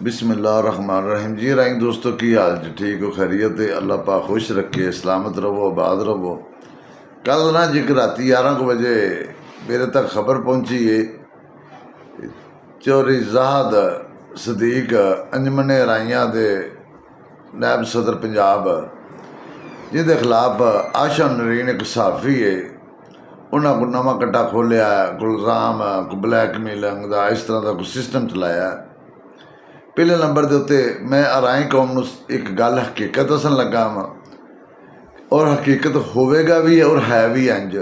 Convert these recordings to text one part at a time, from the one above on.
बिस्मिल्लाहिर्रहमानिर्रहीम जी। राइंग दोस्तों की हाल जी, ठीक हो, खैरियत है? अल्लाह पाक खुश रखे, सलामत रहो, आबाद रहो। कल ना जी राती 11 बजे मेरे तक खबर पहुंची है, चौधरी ज़ाहद सदीक अंजमन राइयां दे नायब सदर पंजाब जिंदे खिलाफ आशा नरीन एक सहाफ़ी है, उन्होंने को नवा कट्टा खोलिया, गुलजाम को ब्लैकमेलिंग का इस तरह का कोई सिस्टम चलाया। पहले नंबर के उत्ते मैं अराई कौम नूं एक गल हकीकत दसन लगा वा, और हकीकत होवेगा भी और है भी इंज।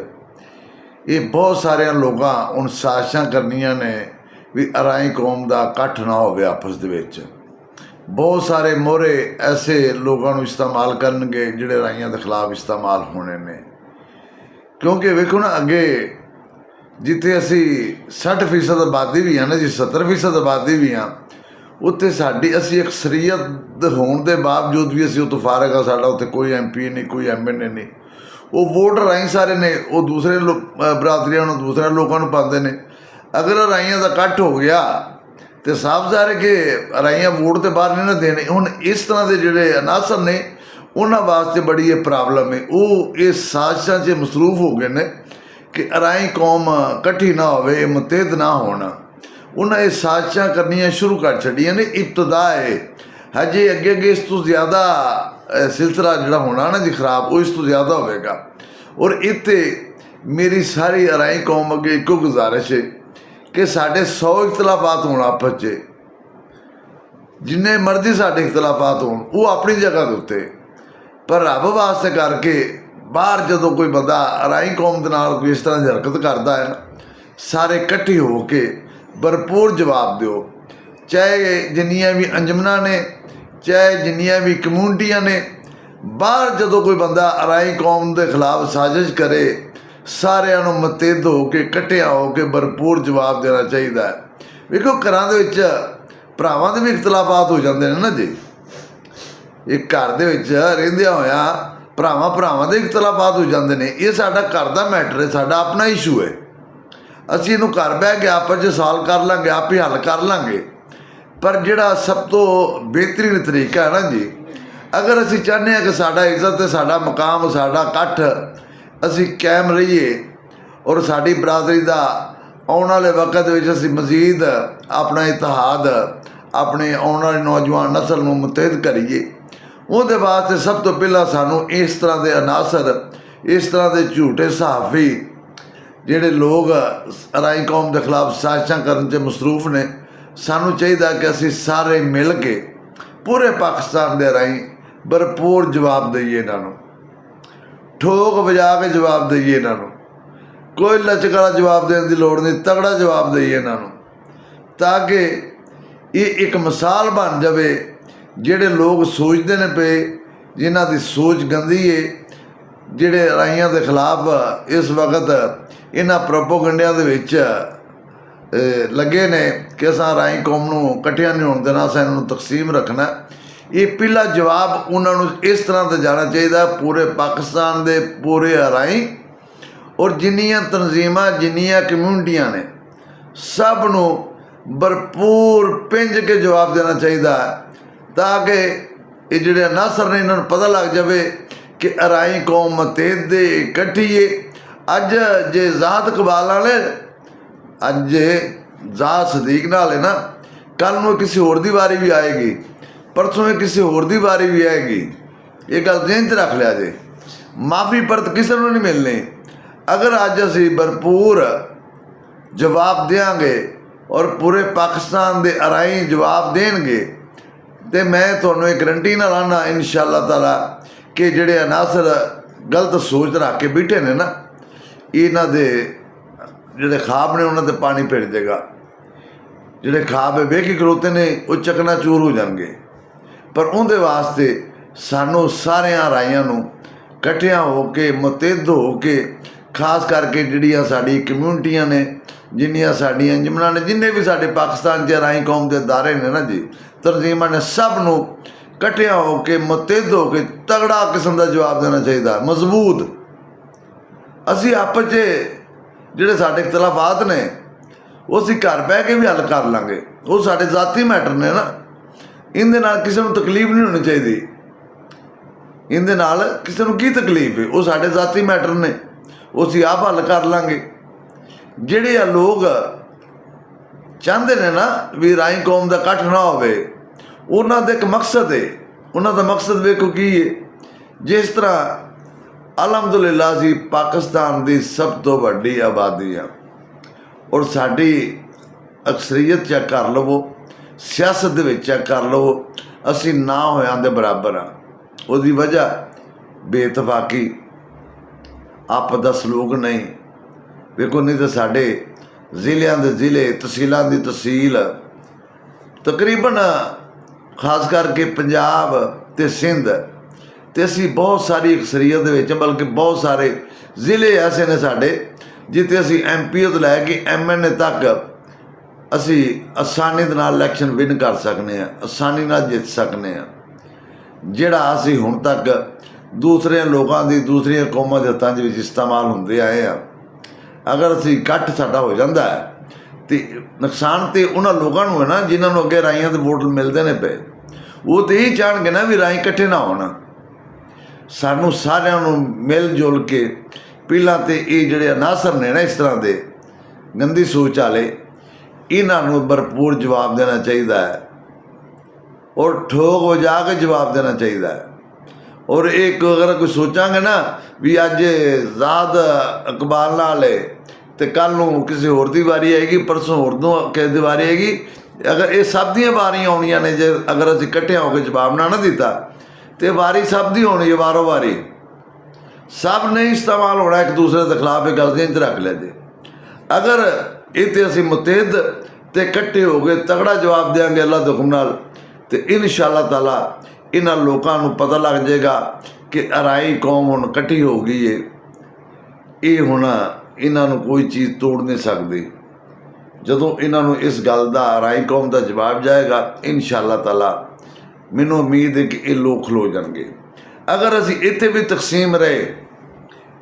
ये बहुत सारे लोग उन साजिशां करनियां ने भी अराई कौम का कट्ठ ना होवे आपस दे विच। बहुत सारे मोहरे ऐसे लोगों को इस्तेमाल करनगे जिहड़े राइयां दे खिलाफ इस्तेमाल होने ने, क्योंकि वेखो ना अगे जिथे असी 60% आबादी भी हाँ ना जी, 70% आबादी भी हाँ, उत्थे साडी असी अक्सरीयत होने के बावजूद भी असी उतो फारग हाँ। साडा उत्थे कोई MP नहीं, कोई MNA नहीं। वो वोट राई सारे ने वो दूसरे बरादरियां नूं, दूसरे लोगों को पाते हैं। अगर राइयां का कट्ठ हो गया तो साफ ज़ाहिर है कि राइयां वोट तो बाहर नहीं ना देने। हुण इस तरह के जिहड़े अनासर ने उन्हां वास्ते बड़ी ये प्रॉब्लम है। वो इस साजिशां च मसरूफ हो गए ने कि अराई कौम कट्ठी ना होवे, मुतहद ना होना। उन्हें ये साजिशां करनियां शुरू कर छड़ियां ने। इब्तदा है, हजे अगे अगे इस तो ज़्यादा सिलसिला जिहड़ा होना ना जी खराब, वो इस तो ज़्यादा होगा। और इत्ते मेरी सारी अराई कौम अगे एको गुजारिश है कि साढ़े 100 इख्तलाफात होण आपस च, जिन्ने मर्जी साढ़े इख्तलाफात होण, वो अपनी जगह के उत्ते, पर रब वास्ते करके बाहर जदों कोई बंदा अराई कौम दे नाल कोई इस तरह की हरकत करता है ना, सारे इकट्ठे हो के भरपूर जवाब दो। चाहे जिन्नियां भी अंजमना ने, चाहे जिन्नियां भी कम्यूनिटियां ने, बाहर जदों कोई बंदा अराई कौम के खिलाफ साजिश करे, सारिਆਂ ਨੂੰ मुतहद हो के इकट्ठिया हो के भरपूर जवाब देना चाहिए। वेखो घरां दे विच भरावां दे भी इख्तलाफात हो जाते हैं ना जी। एक घर दे विच रहिंदियां होया भरावां दे इख्तलाफात हो जाते हैं। ये साडा घर दा मैटर है, साडा अपना इशू है। असीं इहनूं घर बह के आपस च सॉल्व कर लांगे, आप ही हल कर लांगे। पर जिहड़ा सब तो बेहतरीन तरीका है ना जी, अगर असीं चाहते हैं कि साडा इज्जत, साडा मकाम, साडा कट्ठ असी कायम रहीए और साड़ी बरादरी का आने वाले वक्त असी मजीद अपना इतिहाद, अपने आने वाली नौजवान नस्ल को मुतहद करिए, उहदे वास्ते सब तो पहला सानू इस तरह के अनासर, इस तरह के झूठे सहाफ़ी जिहड़े लोग अराई कौम के खिलाफ साजिशां करन च मसरूफ ने, सानू चाहिए कि असी सारे मिल के पूरे पाकिस्तान के राही भरपूर जवाब दईए। इन्हों ठोक बजा के जवाब दईए। इन्हों कोई लचक वाला जवाब देने की लोड़ नहीं, तगड़ा जवाब दईए इन्हों, ताकि ये एक मिसाल बन जाए। जिहड़े लोग सोचते हैं पे, जिन्हां दी सोच गंदी है, जिहड़े राइयां के खिलाफ इस वक्त इन्हां प्रोपोगंडियां दे विच लगे ने कि असां राई कौम नूं इकट्ठियां नहीं होण देना, असां इन्हां नूं तकसीम रखना। ये पहला जवाब उन्होंने इस तरह से जाना चाहिए, पूरे पाकिस्तान के पूरे अराई और जिन्नियां तनजीमां, जिन्नियां कम्यूनिटियां ने, सब नूं भरपूर पिंज के जवाब देना चाहिए, ताकि ये जिहड़े अनासर ने इन्होंने पता लग जाए कि अराई कौम मुतहद इकट्ठी है। अज जे ज़ाहद इकबाल वाले, अज जे ज़ाहद सदीक नाल है ना, कल नूं किसी होर दी वारी भी आएगी, परसों में किसी होर दी वारी भी आएगी। ये गल ज़हन च रख लिया जे, माफ़ी परत किसी को नहीं मिलनी। अगर अज असी भरपूर जवाब देंगे और पूरे पाकिस्तान के अराई जवाब देंगे, तो मैं थोड़ा एक गारंटी ना लाना इंशाअल्लाह ताला कि जिहड़े अनासर गलत सोच रख के बैठे ने ना, इन्हां दे जिहड़े ख्वाब ने उन्हां ते पानी फिर जाएगा। जिहड़े ख्वाब वेख के खलोते ने वो चकनाचूर हो जाएंगे। पर उनके वास्ते सानू सारे राइयां नूं इकट्ठियां हो के मुतहद हो के, खास करके जिहड़ियां साडी कम्यूनिटियां ने, जिन्नियां साडी अंजमना ने, जिन्ने भी साडे पाकिस्तान च राई कौम के अदारे ने ना जी, तंजीमां ने, सब नूं इकट्ठियां हो के मुतहद हो के तगड़ा किस्म का जवाब देना चाहिए, मजबूत। असी आपस च जिहड़े साडे इख्तलाफात ने वो असी घर बह के भी हल कर लांगे, वो साडे ज़ाती मैटर ने ना। ਇਹਦੇ ਨਾਲ ਕਿਸੇ ਨੂੰ ਤਕਲੀਫ ਨਹੀਂ ਹੋਣੀ ਚਾਹੀਦੀ। ਇਹਦੇ ਨਾਲ ਕਿਸੇ ਨੂੰ ਕੀ ਤਕਲੀਫ ਹੈ? ਉਹ ਸਾਡੇ ਜ਼ਾਤੀ ਮੈਟਰ ਨੇ, ਉਹ ਅਸੀਂ ਆਪ ਹੱਲ ਕਰ ਲਾਂਗੇ। ਜਿਹੜੇ ਆ ਲੋਕ ਚਾਹੁੰਦੇ ਨੇ ਨਾ ਵੀ ਰਾਈ ਕੌਮ ਦਾ ਇਕੱਠ ਨਾ ਹੋਵੇ, ਉਹਨਾਂ ਦਾ ਇੱਕ ਮਕਸਦ ਹੈ। ਉਹਨਾਂ ਦਾ ਮਕਸਦ ਵੇਖੋ ਕੀ ਹੈ। ਜਿਸ ਤਰ੍ਹਾਂ ਅਲਹਮਦੁਲਿਲਾ ਅਸੀਂ ਪਾਕਿਸਤਾਨ ਦੀ ਸਭ ਤੋਂ ਵੱਡੀ ਆਬਾਦੀ ਆ, ਔਰ ਸਾਡੀ ਅਕਸਰੀਅਤ ਚੈੱਕ ਕਰ ਲਵੋ, ਸਿਆਸਤ ਦੇ ਵਿੱਚ ਚੈੱਕ ਕਰ ਲਵੋ, ਅਸੀਂ ਨਾ ਹੋਇਆਂ ਦੇ ਬਰਾਬਰ ਆ। ਉਹਦੀ ਵਜ੍ਹਾ ਬੇਇਤਫਾਕੀ, ਆਪ ਦਾ ਸਲੂਕ ਨਹੀਂ। ਵੇਖੋ, ਨਹੀਂ ਤਾਂ ਸਾਡੇ ਜ਼ਿਲ੍ਹਿਆਂ ਦੇ ਜ਼ਿਲ੍ਹੇ, ਤਹਿਸੀਲਾਂ ਦੀ ਤਹਿਸੀਲ, ਤਕਰੀਬਨ ਖਾਸ ਕਰਕੇ ਪੰਜਾਬ ਅਤੇ ਸਿੰਧ, ਅਤੇ ਅਸੀਂ ਬਹੁਤ ਸਾਰੀ ਅਕਸਰੀਅਤ ਦੇ ਵਿੱਚ, ਬਲਕਿ ਬਹੁਤ ਸਾਰੇ ਜ਼ਿਲ੍ਹੇ ਐਸੇ ਨੇ ਸਾਡੇ ਜਿੱਥੇ ਅਸੀਂ MP ਤੋਂ ਲੈ ਕੇ MNA ਤੱਕ ਅਸੀਂ ਆਸਾਨੀ ਦੇ ਨਾਲ ਇਲੈਕਸ਼ਨ ਵਿਨ ਕਰ ਸਕਦੇ ਹਾਂ, ਆਸਾਨੀ ਨਾਲ ਜਿੱਤ ਸਕਦੇ ਹਾਂ। ਜਿਹੜਾ ਅਸੀਂ ਹੁਣ ਤੱਕ ਦੂਸਰੇ ਲੋਕਾਂ ਦੀ, ਦੂਸਰੀਆਂ ਕੌਮਾਂ ਦੇ ਹੱਥਾਂ ਦੇ ਵਿੱਚ ਇਸਤੇਮਾਲ ਹੁੰਦੇ ਆਏ ਆ, ਅਗਰ ਅਸੀਂ ਇਕੱਠ ਸਾਡਾ ਹੋ ਜਾਂਦਾ ਹੈ ਤੇ ਨੁਕਸਾਨ ਤਾਂ ਉਹਨਾਂ ਲੋਕਾਂ ਨੂੰ ਹੈ ਨਾ ਜਿਨ੍ਹਾਂ ਨੂੰ ਅੱਗੇ ਰਾਈਆਂ ਦੇ ਵੋਟ ਮਿਲਦੇ ਨੇ ਪਏ। ਉਹ ਤਾਂ ਇਹੀ ਚਾਹਣਗੇ ਨਾ ਵੀ ਰਾਈ ਇਕੱਠੇ ਨਾ ਹੋਣ। ਸਾਨੂੰ ਸਾਰਿਆਂ ਨੂੰ ਮਿਲ ਜੁਲ ਕੇ ਪਹਿਲਾਂ ਤਾਂ ਇਹ ਜਿਹੜੇ ਅਨਾਸਰ ਨੇ ਨਾ ਇਸ ਤਰ੍ਹਾਂ ਦੇ ਗੰਦੀ ਸੋਚ ਵਾਲੇ, ਇਹਨਾਂ ਨੂੰ ਭਰਪੂਰ ਜਵਾਬ ਦੇਣਾ ਚਾਹੀਦਾ ਹੈ, ਔਰ ਠੋਕ ਵਜਾ ਕੇ ਜਵਾਬ ਦੇਣਾ ਚਾਹੀਦਾ ਹੈ। ਔਰ ਇੱਕ ਅਗਰ ਕੋਈ ਸੋਚਾਂਗੇ ਨਾ ਵੀ ਅੱਜ ਜ਼ਾਦ ਇਕਬਾਲ ਨਾਲ ਹੈ ਅਤੇ ਕੱਲ੍ਹ ਨੂੰ ਕਿਸੇ ਹੋਰ ਦੀ ਵਾਰੀ ਆਏਗੀ, ਪਰਸੋਂ ਹੋਰ ਨੂੰ ਕਿਸੇ ਦੀ ਵਾਰੀ ਆਏਗੀ, ਅਗਰ ਇਹ ਸਭ ਦੀਆਂ ਵਾਰੀਆਂ ਆਉਣੀਆਂ ਨੇ, ਜੇ ਅਗਰ ਅਸੀਂ ਇਕੱਠਿਆਂ ਹੋ ਕੇ ਜਵਾਬ ਨਾ ਦਿੱਤਾ ਤਾਂ ਵਾਰੀ ਸਭ ਦੀ ਹੋਣੀ ਹੈ। ਵਾਰੋ ਵਾਰੀ ਸਭ ਨੇ ਇਸਤੇਮਾਲ ਹੋਣਾ ਇੱਕ ਦੂਸਰੇ ਦੇ ਖਿਲਾਫ। ਇਹ ਗੱਲ ਇੰਝ ਰੱਖ ਲੈਂਦੇ। ਅਗਰ ਇਹ ਤੇ ਅਸੀਂ ਮੁਤਹਿਦ ਅਤੇ ਇਕੱਠੇ ਹੋ ਕੇ ਤਗੜਾ ਜਵਾਬ ਦੇਵਾਂਗੇ ਅੱਲਾ ਦੇ ਹੁਕਮ ਨਾਲ, ਅਤੇ ਇਨਸ਼ਾ ਅੱਲਾਹ ਤਾਲਾ ਇਹਨਾਂ ਲੋਕਾਂ ਨੂੰ ਪਤਾ ਲੱਗ ਜਾਏਗਾ ਕਿ ਰਾਈ ਕੌਮ ਹੁਣ ਇਕੱਠੀ ਹੋ ਗਈ ਹੈ। ਇਹ ਹੁਣ ਇਹਨਾਂ ਨੂੰ ਕੋਈ ਚੀਜ਼ ਤੋੜ ਨਹੀਂ ਸਕਦੀ। ਜਦੋਂ ਇਹਨਾਂ ਨੂੰ ਇਸ ਗੱਲ ਦਾ, ਰਾਈ ਕੌਮ ਦਾ ਜਵਾਬ ਜਾਏਗਾ, ਇਨਸ਼ਾ ਅੱਲਾਹ ਤਾਲਾ ਮੈਨੂੰ ਉਮੀਦ ਹੈ ਕਿ ਇਹ ਲੋਕ ਖਲੋ ਜਾਣਗੇ। ਅਗਰ ਅਸੀਂ ਇੱਥੇ ਵੀ ਤਕਸੀਮ ਰਹੇ,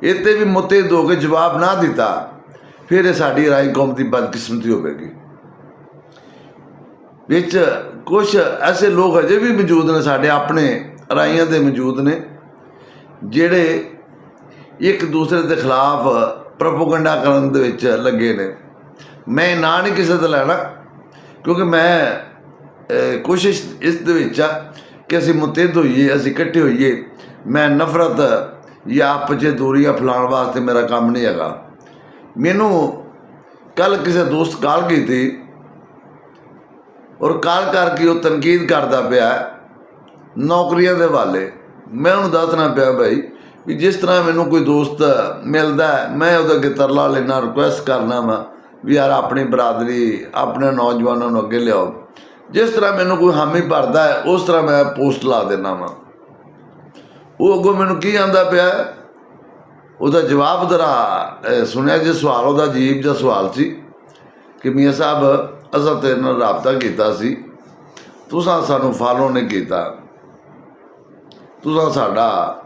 ਇੱਥੇ ਵੀ ਮੁਤਹਿਦ ਹੋ ਕੇ ਜਵਾਬ ਨਾ ਦਿੱਤਾ, ਫਿਰ ਇਹ ਸਾਡੀ ਰਾਈ ਕੌਮ ਦੀ ਬਦਕਿਸਮਤੀ ਹੋਵੇਗੀ। ਵਿੱਚ ਕੁਛ ਐਸੇ ਲੋਕ ਅਜੇ ਵੀ ਮੌਜੂਦ ਨੇ, ਸਾਡੇ ਆਪਣੇ ਰਾਈਆਂ ਦੇ ਮੌਜੂਦ ਨੇ, ਜਿਹੜੇ ਇੱਕ ਦੂਸਰੇ ਦੇ ਖਿਲਾਫ ਪ੍ਰੋਪੇਗੈਂਡਾ ਕਰਨ ਦੇ ਵਿੱਚ ਲੱਗੇ ਨੇ। ਮੈਂ ਨਾਂ ਨਹੀਂ ਕਿਸੇ ਦਾ ਲੈਣਾ, ਕਿਉਂਕਿ ਮੈਂ ਕੋਸ਼ਿਸ਼ ਇਸ ਦੇ ਵਿੱਚ ਆ ਕਿ ਅਸੀਂ ਮੁਤਹਿਦ ਹੋਈਏ, ਅਸੀਂ ਇਕੱਠੇ ਹੋਈਏ। ਮੈਂ ਨਫ਼ਰਤ ਜਾਂ ਆਪਸ 'ਚ ਦੂਰੀਆਂ ਫੈਲਾਉਣ ਵਾਸਤੇ ਮੇਰਾ ਕੰਮ ਨਹੀਂ ਹੈਗਾ। ਮੈਨੂੰ ਕੱਲ੍ਹ ਕਿਸੇ ਦੋਸਤ ਕਾਲ ਕੀਤੀ, ਔਰ ਕਾਲ ਕਰਕੇ ਉਹ ਤਨਕੀਦ ਕਰਦਾ ਪਿਆ ਨੌਕਰੀਆਂ ਦੇ ਹਵਾਲੇ। ਮੈਂ ਉਹਨੂੰ ਦੱਸਣਾ ਪਿਆ ਭਾਈ ਵੀ ਜਿਸ ਤਰ੍ਹਾਂ ਮੈਨੂੰ ਕੋਈ ਦੋਸਤ ਮਿਲਦਾ, ਮੈਂ ਉਹਦੇ ਅੱਗੇ ਤਰਲਾ ਲੈਣਾ, ਰਿਕੁਐਸਟ ਕਰਨਾ ਵਾ ਵੀ ਯਾਰ ਆਪਣੀ ਬਰਾਦਰੀ, ਆਪਣੇ ਨੌਜਵਾਨਾਂ ਨੂੰ ਅੱਗੇ ਲਿਆਓ। ਜਿਸ ਤਰ੍ਹਾਂ ਮੈਨੂੰ ਕੋਈ ਹਾਮੀ ਭਰਦਾ ਹੈ, ਉਸ ਤਰ੍ਹਾਂ ਮੈਂ ਪੋਸਟ ਲਾ ਦਿੰਦਾ ਵਾਂ। ਉਹ ਅੱਗੋਂ ਮੈਨੂੰ ਕੀ ਆਂਦਾ ਪਿਆ, ਉਹਦਾ ਜਵਾਬ ਜ਼ਰਾ ਸੁਣਿਆ ਜੇ ਸਵਾਲ, ਉਹਦਾ ਅਜੀਬ ਜਿਹਾ ਸਵਾਲ ਸੀ ਕਿ ਮੀਆਂ ਸਾਹਿਬ ਅਸਾਂ ਤੇਰੇ ਨਾਲ ਰਾਬਤਾ ਕੀਤਾ ਸੀ, ਤੁਸੀਂ ਸਾਨੂੰ ਫਾਲੋ ਨਹੀਂ ਕੀਤਾ, ਤੁਸੀਂ ਸਾਡਾ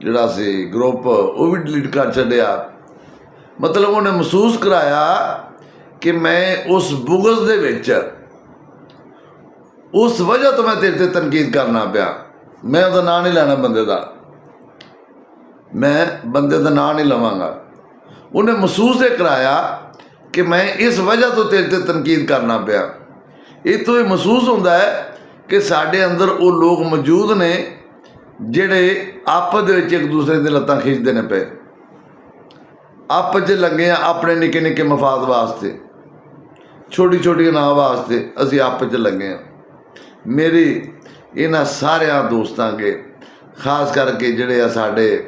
ਜਿਹੜਾ ਸੀ ਗਰੁੱਪ ਉਹ ਵੀ ਡਿਲੀਟ ਕਰ ਛੱਡਿਆ। ਮਤਲਬ ਉਹਨੇ ਮਹਿਸੂਸ ਕਰਾਇਆ ਕਿ ਮੈਂ ਉਸ ਬੁਗਜ਼ ਦੇ ਵਿੱਚ, ਉਸ ਵਜ੍ਹਾ ਤੋਂ ਮੈਂ ਤੇਰੇ 'ਤੇ ਤਨਕੀਦ ਕਰਨਾ ਪਿਆ। ਮੈਂ ਉਹਦਾ ਨਾਂ ਨਹੀਂ ਲੈਣਾ ਬੰਦੇ ਦਾ, ਮੈਂ ਬੰਦੇ ਦਾ ਨਾਂ ਨਹੀਂ ਲਵਾਂਗਾ। ਉਹਨੇ ਮਹਿਸੂਸ ਇਹ ਕਰਾਇਆ ਕਿ ਮੈਂ ਇਸ ਵਜ੍ਹਾ ਤੋਂ ਤੇਰੇ 'ਤੇ ਤਨਕੀਦ ਕਰਨਾ ਪਿਆ। ਇੱਥੋਂ ਇਹ ਮਹਿਸੂਸ ਹੁੰਦਾ ਹੈ ਕਿ ਸਾਡੇ ਅੰਦਰ ਉਹ ਲੋਕ ਮੌਜੂਦ ਨੇ ਜਿਹੜੇ ਆਪਸ ਦੇ ਵਿੱਚ ਇੱਕ ਦੂਸਰੇ ਦੇ ਲੱਤਾਂ ਖਿੱਚਦੇ ਨੇ ਪਏ, ਆਪਸ 'ਚ ਲੱਗੇ ਆ ਆਪਣੇ ਨਿੱਕੇ ਨਿੱਕੇ ਮਫਾਦ ਵਾਸਤੇ, ਛੋਟੀ ਛੋਟੀ ਨਾਂ ਵਾਸਤੇ ਅਸੀਂ ਆਪਸ 'ਚ ਲੱਗੇ ਹਾਂ। ਮੇਰੀ ਇਹਨਾਂ ਸਾਰਿਆਂ ਦੋਸਤਾਂ ਅੱਗੇ, ਖਾਸ ਕਰਕੇ ਜਿਹੜੇ ਆ ਸਾਡੇ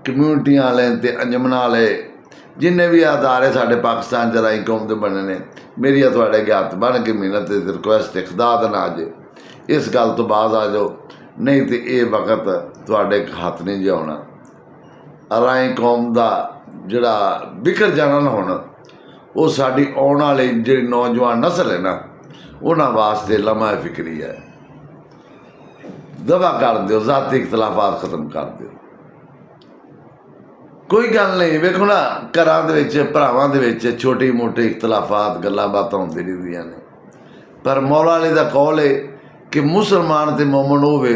ਕਮਿਊਨਿਟੀਆਂ ਵਾਲੇ ਅਤੇ ਅੰਜਮਨਾਂ ਵਾਲੇ, ਜਿੰਨੇ ਵੀ ਅਦਾਰੇ ਸਾਡੇ ਪਾਕਿਸਤਾਨ 'ਚ ਰਾਈ ਕੌਮ ਦੇ ਬਣੇ ਨੇ, ਮੇਰੀਆਂ ਤੁਹਾਡੇ ਅੱਗੇ ਹੱਥ ਬਣ ਕੇ ਮਿਹਨਤ ਅਤੇ ਰਿਕੁਐਸਟ, ਖੁਦਾ ਦਾ ਨਾ ਜੇ ਇਸ ਗੱਲ ਤੋਂ ਬਾਅਦ ਆ ਜਾਓ, ਨਹੀਂ ਤਾਂ ਇਹ ਵਕਤ ਤੁਹਾਡੇ ਹੱਥ ਨਹੀਂ ਜਿਆਉਣਾ। ਰਾਈ ਕੌਮ ਦਾ ਜਿਹੜਾ ਬਿਖਰ ਜਾਣਾ ਨਾ ਹੁਣ, ਉਹ ਸਾਡੀ ਆਉਣ ਵਾਲੀ ਜਿਹੜੀ ਨੌਜਵਾਨ ਨਸਲ ਹੈ ਨਾ, ਉਹਨਾਂ ਵਾਸਤੇ ਲਮਾ ਫਿਕਰੀ ਹੈ। ਦਵਾ ਕਰ ਦਿਓ, ਜ਼ਾਤੀ ਇਖਤਲਾਫਾਤ ਖਤਮ ਕਰ ਦਿਓ। ਕੋਈ ਗੱਲ ਨਹੀਂ, ਵੇਖੋ ਨਾ ਘਰਾਂ ਦੇ ਵਿੱਚ, ਭਰਾਵਾਂ ਦੇ ਵਿੱਚ ਛੋਟੀ ਮੋਟੀ ਇਖਤਲਾਫਾਤ, ਗੱਲਾਂ ਬਾਤਾਂ ਹੁੰਦੀ ਰਹਿੰਦੀਆਂ ਨੇ, ਪਰ ਮੌਲਾ ਅਲੀ ਦਾ ਕੌਲ ਹੈ कि मुसलमान ते मोमन होवे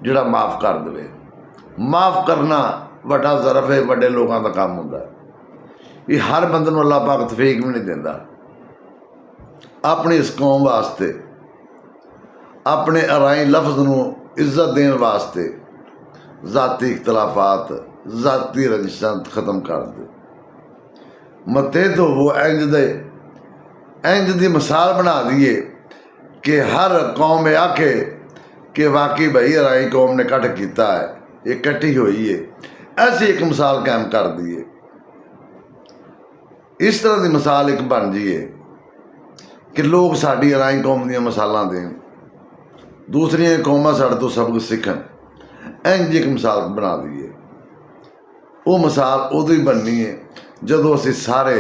जिहड़ा माफ़ कर देवे। माफ़ करना वड्डा ज़रफ है, वड्डे लोगों का काम होंदा है। ये हर बंदे नूं अल्लाह पाक तौफीक भी नहीं देंदा। अपनी इस कौम वास्ते अपने अराई लफ्ज़ नूं इज्जत देने वास्ते ज़ाती इख्तलाफात ज़ाती रंजिशां ख़त्म कर दे। मते तो वो इंज दी मिसाल बना दिए कि हर कौम आखे कि वाकई भाई अराई कौम ने कट किया है, ये कट्ठी हुई है, ऐसी एक मिसाल कायम कर दिए। इस तरह की मिसाल एक बन जाइए कि लोग साड़ी अराई कौम दी मिसालां दें, दूसरिया कौमां साढ़े तो सबक सीखन, इंज एक मिसाल बना दीए। वो मिसाल उदों ही बननी है जदों असीं सारे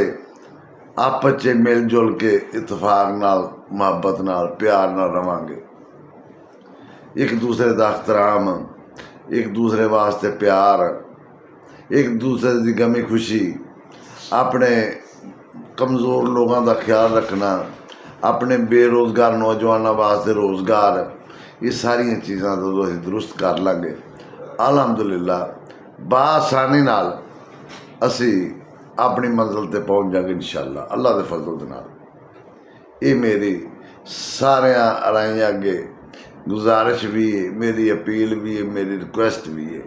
आपस च मिल जुल के इतफाक नाल मुहब्बत नाल प्यार नाल रवांगे। एक दूसरे का एहतराम, एक दूसरे वास्ते प्यार, एक दूसरे की गमी खुशी, अपने कमज़ोर लोगों का ख्याल रखना, अपने बेरोज़गार नौजवानों वास्ते रोज़गार, ये सारिया चीज़ां जो असीं दुरुस्त कर लांगे अलहमदुलिल्लाह बासानी नाल असी अपनी मंजिल ते पहुँच जाएंगे इंशाअल्लाह अल्लाह के फजल दे नाल। ये मेरी सारे अराई अगे गुजारिश भी है, मेरी अपील भी है, मेरी रिक्वेस्ट भी है।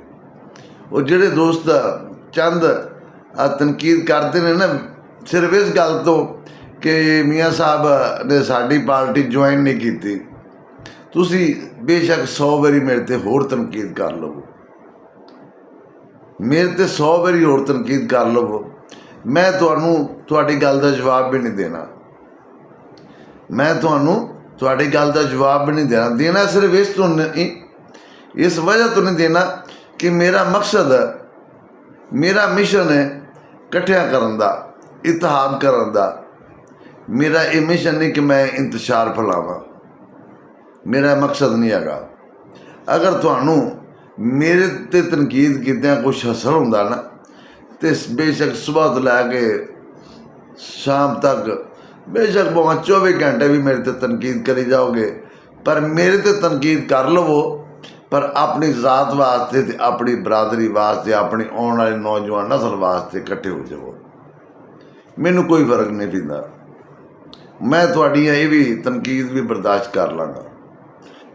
और जोड़े दोस्त चंद तनकीद करते हैं ना सिर्फ इस गल तो कि मियाँ साहब ने साड़ी पार्टी ज्वाइन नहीं की, तुसी बेशक 100 बारी मेरे ते होर तनकीद कर लवो, मेरे ते 100 बारी होर तनकीद कर लवो, मैं तुहानू तुहाडी गल का जवाब भी नहीं देना। मैं तुहानू तुहाडी गल का जवाब भी नहीं देना सिर्फ इस तो नहीं, इस वजह तो नहीं देना कि मेरा मकसद, मेरा मिशन है कट्ठियां करन दा, इतिहाद करन दा। मेरा ये मिशन नहीं कि मैं इंतशार फैलावां, मेरा मकसद नहीं हैगा। अगर तुहानू मेरे ते तनकीद कीतियां कुछ हासिल हुंदा ना तो बेशक सुबह तो लैके शाम तक बेशक भावें 24 घंटे भी मेरे ते तनकीद करी जाओगे, पर मेरे ते तनकीद कर लवो, पर अपनी ज़ात वास्ते ते अपनी बरादरी वास्ते अपनी आने वाली नौजवान नस्ल वास्ते इकट्ठे हो जाओ। मैनू कोई फर्क नहीं पैंदा, मैं तुहाडियां ये भी तनकीद भी बर्दाश्त कर लाँगा।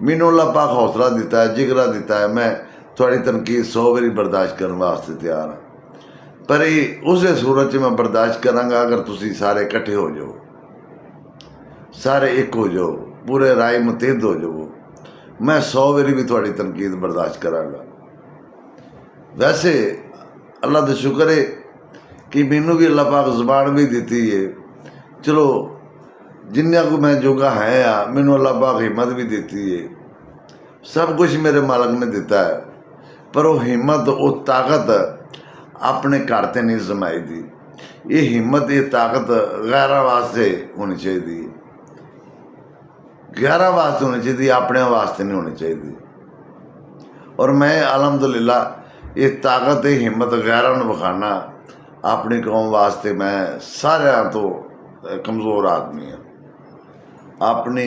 मैनू अल्लाह पाक हौसला दिता है, जिगरा दिता है, मैं थोड़ी तनकीद 100 बारी बर्दाश्त करने वास्ते तैयार हाँ। पर ये उस सूरत मैं बर्दाश्त कराँगा अगर तुसी सारे इकट्ठे हो जाओ, सारे एक हो जाओ, पूरे राय मुतहद हो जाओ, मैं 100 बारी भी थोड़ी तनकीद बर्दाश्त कराँगा। वैसे अल्लाह का शुक्र है कि मैनू भी अल्लाह पाक ज़बान भी दी है, चलो जिन्ना को मैं जोगा है आ, मैनू अल्लाह पाक हिम्मत भी दी है, सब कुछ मेरे मालक ने दिता है, पर वो हिम्मत वो ताकत अपने घर ते नहीं जमाई दी। ये हिम्मत ये ताकत गैरां वास्ते होनी चाहिए, गैरां वास्ते होनी चाहिए, अपने वास्ते नहीं होनी चाहिए। और मैं अलहमदुलिल्लाह ये ताकत ये हिम्मत गैरां नूं विखाना अपनी कौम वास्ते। मैं सारे तो कमज़ोर आदमी हाँ, अपनी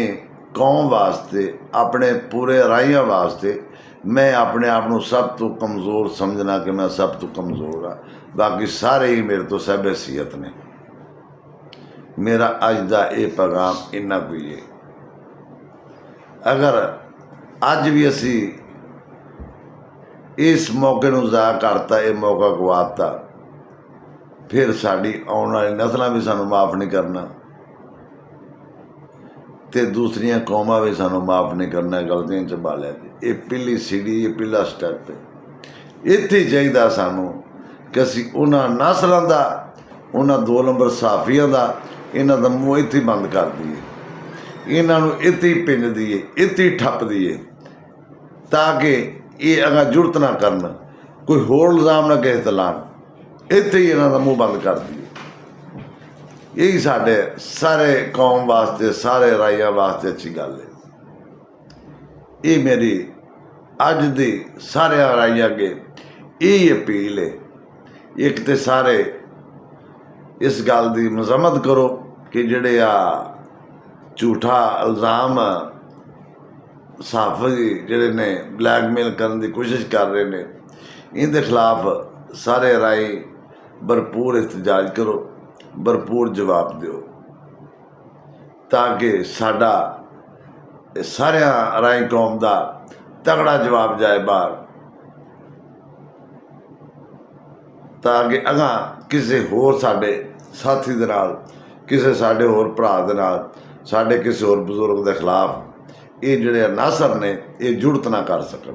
कौम वास्ते अपने पूरे राइयां वास्ते मैं अपने आप को सब तो कमज़ोर समझना कि मैं सब तो कमज़ोर हाँ, बाकी सारे ही मेरे तो सब हैसियत ने। मेरा अज का ये पैगाम इन्ना कोई है। अगर अज भी असी इस मौके को ज़ाया करता, ये मौका गवाता, फिर साड़ी आने वाली नस्लां भी सानू माफ़ नहीं करना तो दूसरिया कौमां भी सानू माफ़ नहीं करना गलतियां संभालिया। ये पहली सीढ़ी, ये पहला स्टैप है। इत्थे ही चाहिए सानू कि असी उन्होंने नस्लों का, उन्होंने 2 नंबर सहाफियों का इन्हों का मूँह इत्थे ही बंद कर दिए, इन्हों इत्थे ही पिंज दिए, इत्थे ही ठप दिए, ताकि ये अगर जुड़त ना करन, कोई होर इल्ज़ाम ना किसी ते लान, इत्थे ही इन्हों का मूँह बंद कर दिए। यही साढ़े सारे कौम वास्ते, सारे राइयां वास्ते अच्छी गल है। ये मेरी अज दी सारे राइयां अगे यही अपील है। एक तो सारे इस गल की मजम्मत करो कि जेड़े आ झूठा इल्ज़ाम ਸਹਾਫੀ ਜਿਹੜੇ ਨੇ ਬਲੈਕਮੇਲ ਕਰਨ ਦੀ ਕੋਸ਼ਿਸ਼ ਕਰ ਰਹੇ ਨੇ, ਇਹਦੇ ਖਿਲਾਫ ਸਾਰੇ ਰਾਹੀਂ ਭਰਪੂਰ ਇhtਜਾਜ ਕਰੋ, ਭਰਪੂਰ ਜਵਾਬ ਦਿਓ, ਤਾਂ ਕਿ ਸਾਡਾ ਸਾਰਿਆਂ ਰਾਹੀਂ ਕੌਮ ਦਾ ਤਗੜਾ ਜਵਾਬ ਜਾਏ ਬਾਹਰ, ਤਾਂ ਕਿ ਅਗਾਂਹ ਕਿਸੇ ਹੋਰ ਸਾਡੇ ਸਾਥੀ ਦੇ ਨਾਲ, ਕਿਸੇ ਸਾਡੇ ਹੋਰ ਭਰਾ ਦੇ ਨਾਲ, ਸਾਡੇ ਕਿਸੇ ਹੋਰ ਬਜ਼ੁਰਗ ਦੇ ਖਿਲਾਫ ਇਹ ਜਿਹੜੇ ਅਨਾਸਰ ਨੇ ਇਹ ਜੁੜਤ ਨਾ ਕਰ ਸਕਣ।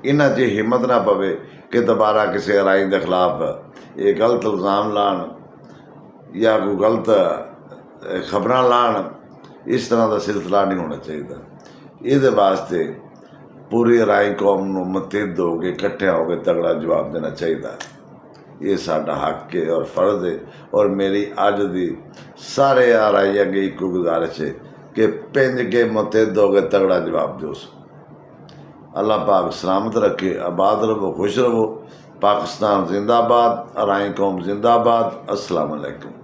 ਇਹਨਾਂ 'ਚ ਹਿੰਮਤ ਨਾ ਪਵੇ ਕਿ ਦੁਬਾਰਾ ਕਿਸੇ ਰਾਈ ਦੇ ਖਿਲਾਫ ਇਹ ਗਲਤ ਇਲਜ਼ਾਮ ਲਾਉਣ ਜਾਂ ਕੋਈ ਗਲਤ ਖਬਰਾਂ ਲਾਉਣ। ਇਸ ਤਰ੍ਹਾਂ ਦਾ ਸਿਲਸਿਲਾ ਨਹੀਂ ਹੋਣਾ ਚਾਹੀਦਾ। ਇਹਦੇ ਵਾਸਤੇ ਪੂਰੀ ਰਾਈ ਕੌਮ ਨੂੰ ਮੁਤਹਿਦ ਹੋ ਕੇ ਇਕੱਠਿਆਂ ਹੋ ਕੇ ਤਗੜਾ ਜਵਾਬ ਦੇਣਾ ਚਾਹੀਦਾ। ਇਹ ਸਾਡਾ ਹੱਕ ਹੈ ਔਰ ਫਰਜ਼ ਹੈ। ਔਰ ਮੇਰੀ ਅੱਜ ਦੀ ਸਾਰੇ ਰਾਈ ਅੱਗੇ ਇੱਕੋ ਗੁਜ਼ਾਰਿਸ਼ ਹੈ कि पिंज के मुतहद हो गए तगड़ा जवाब दो। अल्लाह पाक सलामत रखे, आबाद रहो, खुश रहो। पाकिस्तान जिंदाबाद, राई कौम जिंदाबाद। अस्सलाम वालेकुम।